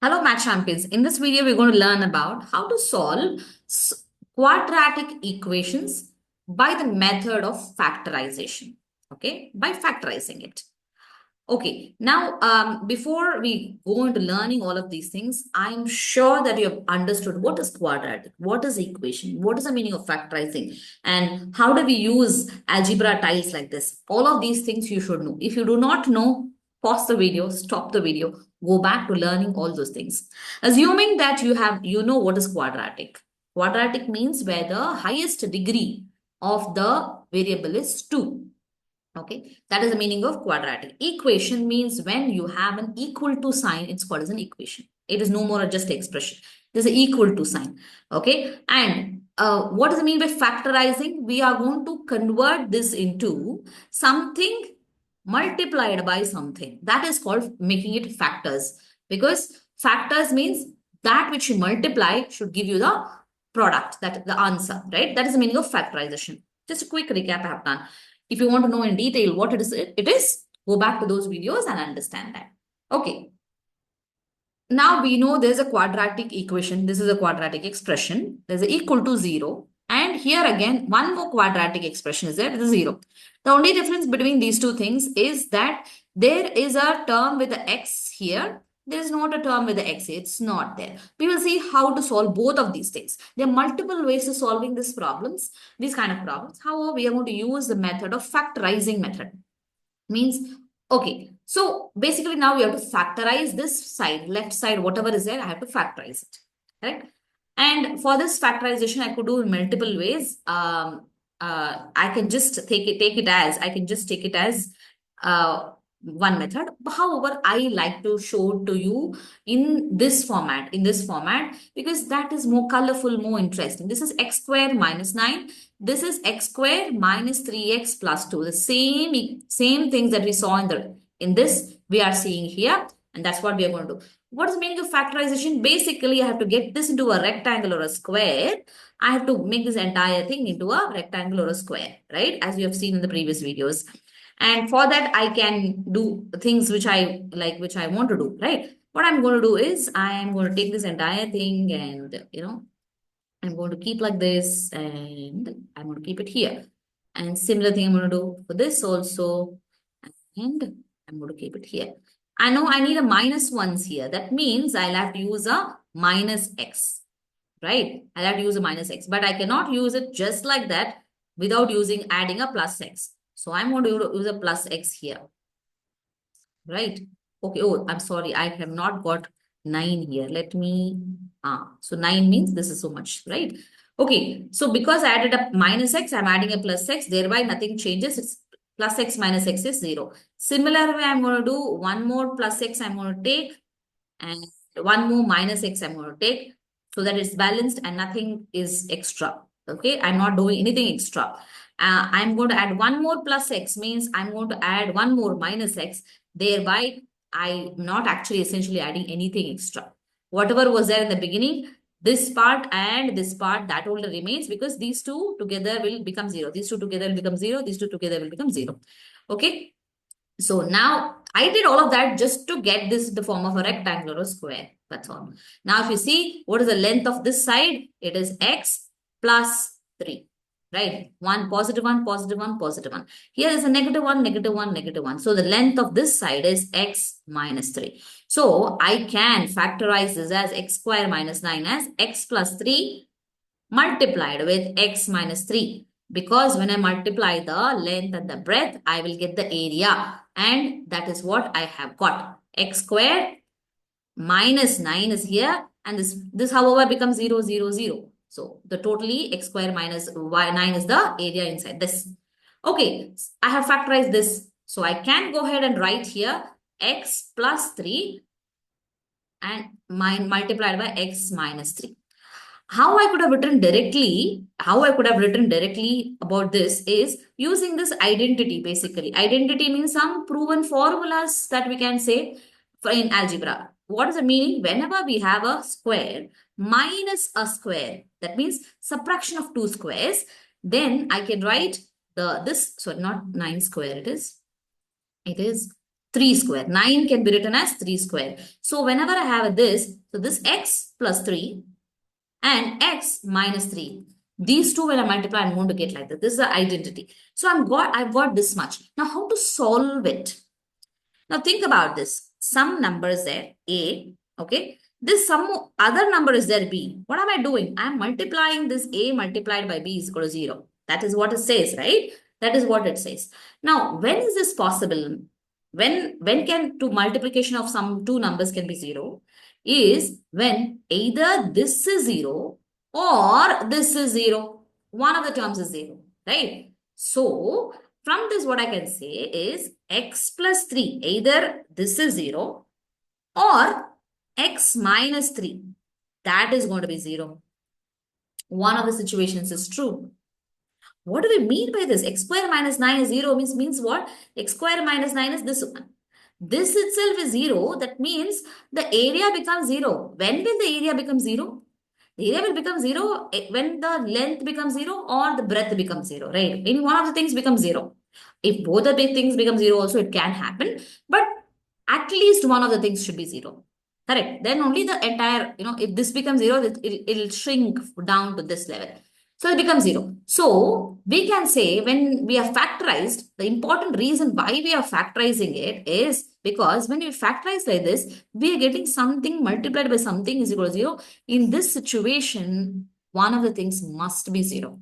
Hello, Math Champions. In this video, we're going to learn about how to solve quadratic equations by the method of factorization. Okay, by factorizing it. Okay, now before we go into learning all of these things, I'm sure that you have understood what is quadratic, what is equation, what is the meaning of factorizing, and how do we use algebra tiles like this. All of these things you should know. If you do not know, pause the video, stop the video, go back to learning all those things. Assuming that you know what is quadratic. Quadratic means where the highest degree of the variable is 2. Okay, that is the meaning of quadratic. Equation means when you have an equal to sign, it's called as an equation. It is no more just expression. There's an equal to sign. Okay, and what does it mean by factorizing? We are going to convert this into something multiplied by something. That is called making it factors. Because factors means that which you multiply should give you the product, that the answer, right? That is the meaning of factorization. Just a quick recap I have done. If you want to know in detail what it is, go back to those videos and understand that. Okay. Now we know there's a quadratic equation. This is a quadratic expression. There's an equal to 0. And here again, one more quadratic expression is there, it is 0. The only difference between these two things is that there is a term with the x here. There is not a term with the x here. It's not there. We will see how to solve both of these things. There are multiple ways of solving these problems, these kind of problems. However, we are going to use the method of factorizing method. Means, okay, so basically now we have to factorize this side, left side, whatever is there, I have to factorize it, correct? And for this factorization, I could do in multiple ways. I can just take it as, I can just take it as one method. However, I like to show to you in this format, because that is more colorful, more interesting. This is x squared minus 9. This is x squared minus 3x plus 2. The same things that we saw in this, we are seeing here. And that's what we are going to do. What is the meaning of factorization? Basically, I have to get this into a rectangle or a square. I have to make this entire thing into a rectangle or a square, right? As you have seen in the previous videos. And for that, I can do things which I like, which I want to do, right? What I'm going to do is I am going to take this entire thing and, I'm going to keep like this and I'm going to keep it here. And similar thing I'm going to do for this also. And I'm going to keep it here. I know I need a minus ones here. That means I'll have to use a minus x, right? I'll have to use a minus x, but I cannot use it just like that without adding a plus x. So I'm going to use a plus x here, right? Okay. Oh, I'm sorry. I have not got 9 here. Let me, so 9 means this is so much, right? Okay. So because I added a minus x, I'm adding a plus x, thereby nothing changes. It's plus x minus x is 0. Similar way, I'm going to do one more plus x I'm going to take and one more minus x I'm going to take so that it's balanced and nothing is extra. Okay. I'm not doing anything extra. I'm going to add one more plus x means I'm going to add one more minus x. Thereby, I'm not actually essentially adding anything extra. Whatever was there in the beginning, this part and this part, that only remains because these two together will become 0. These two together will become 0. These two together will become 0. Okay. So now I did all of that just to get this in the form of a rectangle or a square. That's all. Now if you see what is the length of this side, it is x plus 3. Right? 1, positive 1, positive 1, positive 1. Here is a negative 1, negative 1, negative 1. So the length of this side is x minus 3. So I can factorize this as x square minus 9 as x plus 3 multiplied with x minus 3. Because when I multiply the length and the breadth, I will get the area. And that is what I have got. X squared minus 9 is here. And this however becomes 0, 0, 0. So the totally x squared minus y 9 is the area inside this. Okay, I have factorized this. So I can go ahead and write here x plus 3 and multiplied by x minus 3. How I could have written directly about this is using this identity basically. Identity means some proven formulas that we can say for in algebra. What is the meaning? Whenever we have a square minus a square, that means subtraction of two squares, then I can write so not 9 square, it is 3 square. 9 can be written as 3 square. So whenever I have this, so this x plus 3 and x minus 3. These two when I multiply, I'm going to get like this. This is the identity. So I've got this much. Now how to solve it? Now think about this. Some number is there, A, okay? This some other number is there, B. What am I doing? I'm multiplying this A multiplied by B is equal to 0. That is what it says, right? That is what it says. Now, when is this possible? When can to multiplication of some two numbers can be 0? Is when either this is 0 or this is 0. One of the terms is 0, right? So, from this, what I can say is x plus 3. Either this is 0 or x minus 3. That is going to be 0. One of the situations is true. What do we mean by this? X square minus 9 is 0 means what? X square minus 9 is this one. This itself is 0. That means the area becomes 0. When will the area become 0? The area will become 0 when the length becomes 0 or the breadth becomes 0, right? Any one of the things becomes 0. If both the big things become 0 also, it can happen. But at least one of the things should be 0. Correct. Then only the entire, if this becomes 0, it'll shrink down to this level. So it becomes 0. So we can say when we are factorized, the important reason why we are factorizing it is because when we factorize like this, we are getting something multiplied by something is equal to 0. In this situation, one of the things must be 0.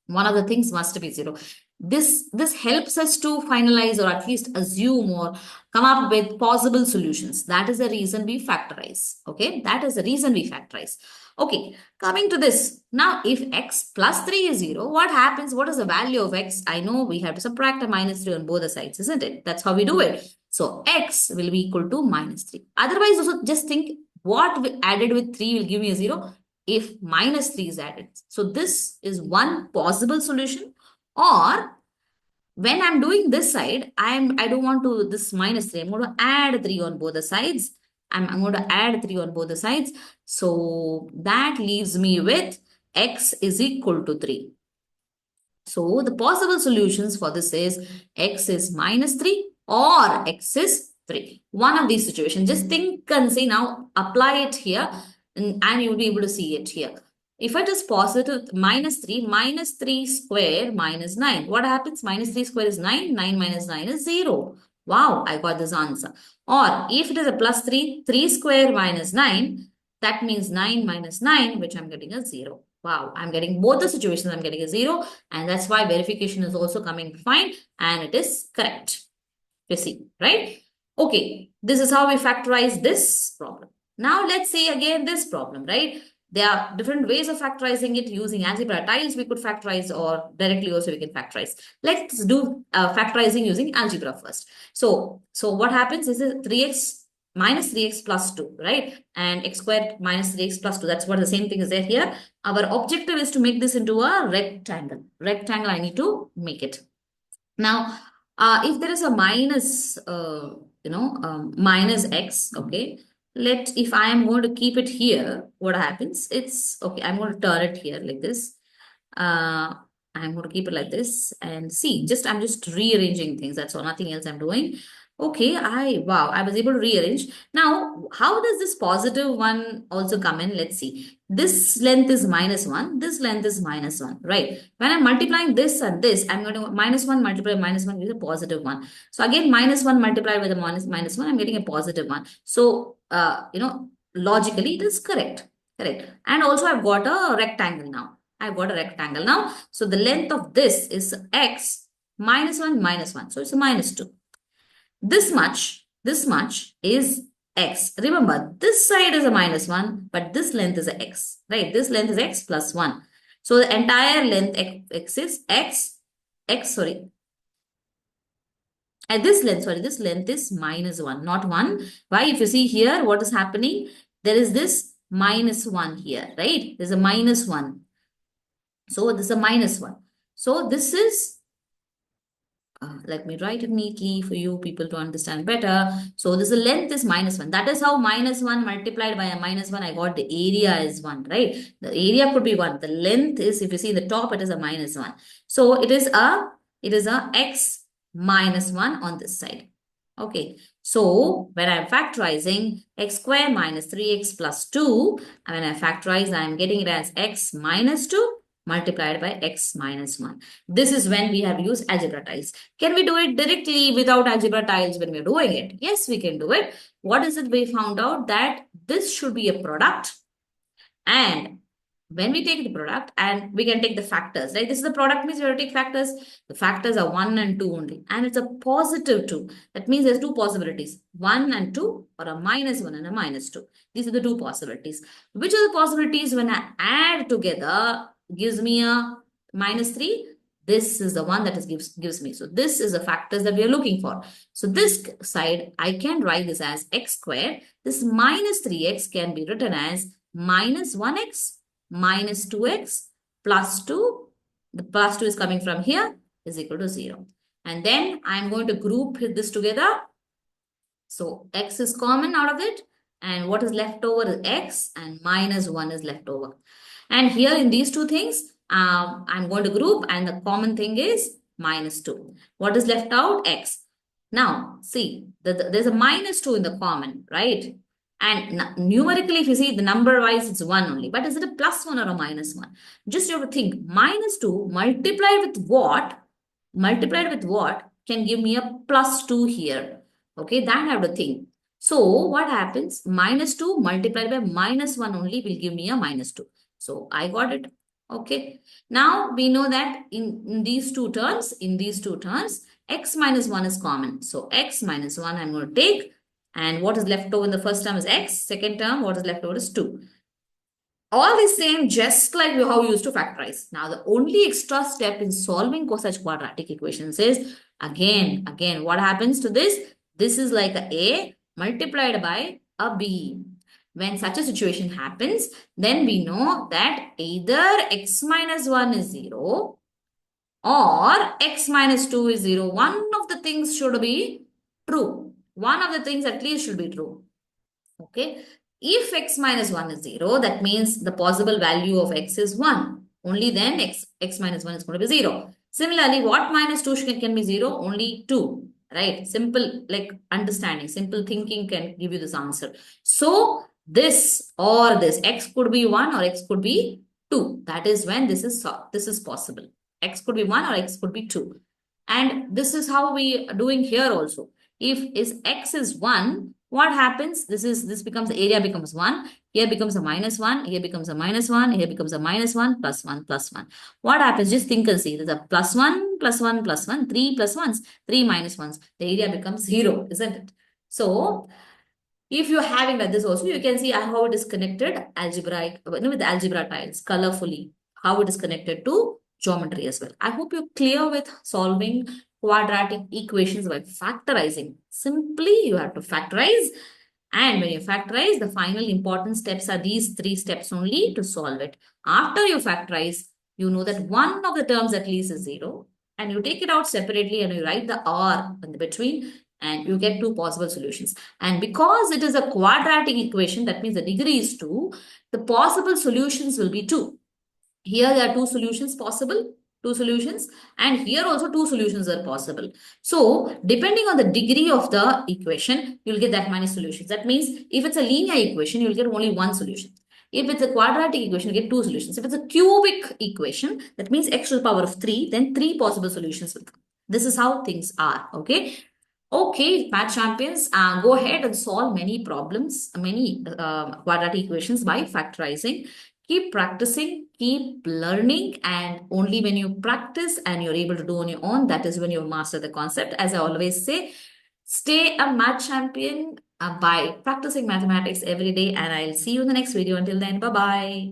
One of the things must be 0. This helps us to finalize or at least assume or come up with possible solutions. That is the reason we factorize. Okay, that is the reason we factorize. Okay, coming to this. Now, if x plus 3 is 0, what happens? What is the value of x? I know we have to subtract a minus 3 on both the sides, isn't it? That's how we do it. So, x will be equal to minus 3. Otherwise, also just think what we added with 3 will give me a 0 if minus 3 is added. So, this is one possible solution. Or when I'm doing this side, I don't want to this minus 3. I'm going to add 3 on both the sides. I'm going to add 3 on both the sides. So that leaves me with x is equal to 3. So the possible solutions for this is x is minus 3 or x is 3. One of these situations. Just think and say now apply it here and you'll be able to see it here. If it is positive, minus 3 square minus 9. What happens? Minus 3 square is 9. 9 minus 9 is 0. Wow, I got this answer. Or if it is a plus 3, 3 square minus 9, that means 9 minus 9, which I'm getting a 0. Wow, I'm getting both the situations, I'm getting a 0. And that's why verification is also coming fine and it is correct. You see, right? Okay, this is how we factorize this problem. Now let's see again this problem, right? There are different ways of factorizing it using algebra tiles. We could factorize or directly also we can factorize. Let's do factorizing using algebra first. So what happens is 3x minus 3x plus 2, right? And x squared minus 3x plus 2. That's what the same thing is there here. Our objective is to make this into a rectangle. Rectangle, I need to make it. Now, if there is a minus, minus x, okay, if I am going to keep it here, what happens? It's, okay, I'm going to turn it here like this. I'm going to keep it like this and see, I'm just rearranging things. That's all, nothing else I'm doing. Okay, wow, I was able to rearrange. Now, how does this positive one also come in? Let's see. This length is minus 1. This length is minus 1, right? When I'm multiplying this and this, I'm going to minus 1 multiplied by minus 1 gives a positive 1. So again, minus 1 multiplied by the minus 1, I'm getting a positive 1. So, logically it is correct. Correct. And also I've got a rectangle now. I've got a rectangle now. So the length of this is x minus 1 minus 1. So it's a minus 2. This much is x. Remember, this side is a minus 1, but this length is a x, right? This length is x plus 1. So the entire length x is sorry. And this length is minus 1, not 1. Why? If you see here, what is happening? There is this minus 1 here, right? There's a minus 1. So this is a minus 1. So this is let me write it neatly for you people to understand better. So this length is minus 1. That is how minus 1 multiplied by a minus 1, I got the area is 1, right? The area could be 1. The length is, if you see the top, it is a minus 1. So it is a x minus 1 on this side. Okay, so when I'm factorizing x square minus 3x plus 2, and when I factorize, I'm getting it as x minus 2 multiplied by x minus 1. This is when we have used algebra tiles. Can we do it directly without algebra tiles when we're doing it? Yes, we can do it. What is it we found out? That this should be a product, and when we take the product, and we can take the factors, right? This is the product, means we have to take factors. The factors are 1 and 2 only. And it's a positive 2. That means there's two possibilities, 1 and 2, or a minus 1 and a minus 2. These are the two possibilities. Which of the possibilities, when I add together, gives me a minus 3? This is the one that gives me. So this is the factors that we are looking for. So this side, I can write this as x squared. This minus 3x can be written as minus 1x minus 2x plus 2. The plus 2 is coming from here, is equal to 0. And then I'm going to group this together. So x is common out of it. And what is left over is x, and minus 1 is left over. And here in these two things, I'm going to group, and the common thing is minus 2. What is left out? X. Now, see, there's a minus 2 in the common, right? And numerically, if you see the number wise, it's 1 only. But is it a plus 1 or a minus 1? Just you have to think, minus 2 multiplied with what? Multiplied with what can give me a plus 2 here? Okay, that I have to think. So what happens? Minus 2 multiplied by minus 1 only will give me a minus 2. So I got it. Okay. Now we know that in these two terms, x minus 1 is common. So x minus 1 I'm going to take. And what is left over in the first term is x. Second term, what is left over is 2. All the same, just like how we used to factorize. Now, the only extra step in solving such quadratic equations is, again, what happens to this? This is like a multiplied by a b. When such a situation happens, then we know that either x minus 1 is 0 or x minus 2 is 0. One of the things should be true. One of the things at least should be true. Okay. If x minus 1 is 0, that means the possible value of x is 1. Only then x minus 1 is going to be 0. Similarly, what minus 2 can be 0? Only 2. Right? Simple, like understanding, simple thinking can give you this answer. So, this or this, x could be 1 or x could be 2. That is when this is possible. X could be 1 or x could be 2. And this is how we are doing here also. If x is 1, what happens? This becomes, the area becomes 1. Here becomes a minus 1. Here becomes a minus 1. Here becomes a minus 1, plus 1, plus 1. What happens? Just think and see. There's a plus 1, plus 1, plus 1, 3 plus 1s, 3 minus 1s. The area becomes 0, isn't it? So, if you're having like this also, you can see how it is connected algebraic, with the algebra tiles, colorfully, how it is connected to geometry as well. I hope you're clear with solving quadratic equations by factorizing. Simply, you have to factorize. And when you factorize, the final important steps are these 3 steps only to solve it. After you factorize, you know that one of the terms at least is 0. And you take it out separately and you write the r in the between, and you get 2 possible solutions. And because it is a quadratic equation, that means the degree is 2, the possible solutions will be 2. Here there are 2 solutions possible, 2 solutions, and here also 2 solutions are possible. So, depending on the degree of the equation, you'll get that many solutions. That means if it's a linear equation, you'll get only 1 solution. If it's a quadratic equation, you get 2 solutions. If it's a cubic equation, that means x to the power of 3, then 3 possible solutions will come. This is how things are, okay? Okay, math champions, go ahead and solve many problems, many quadratic equations by factorizing. Keep practicing, keep learning, and only when you practice and you're able to do on your own, that is when you master the concept. As I always say, stay a math champion by practicing mathematics every day, and I'll see you in the next video. Until then, bye-bye.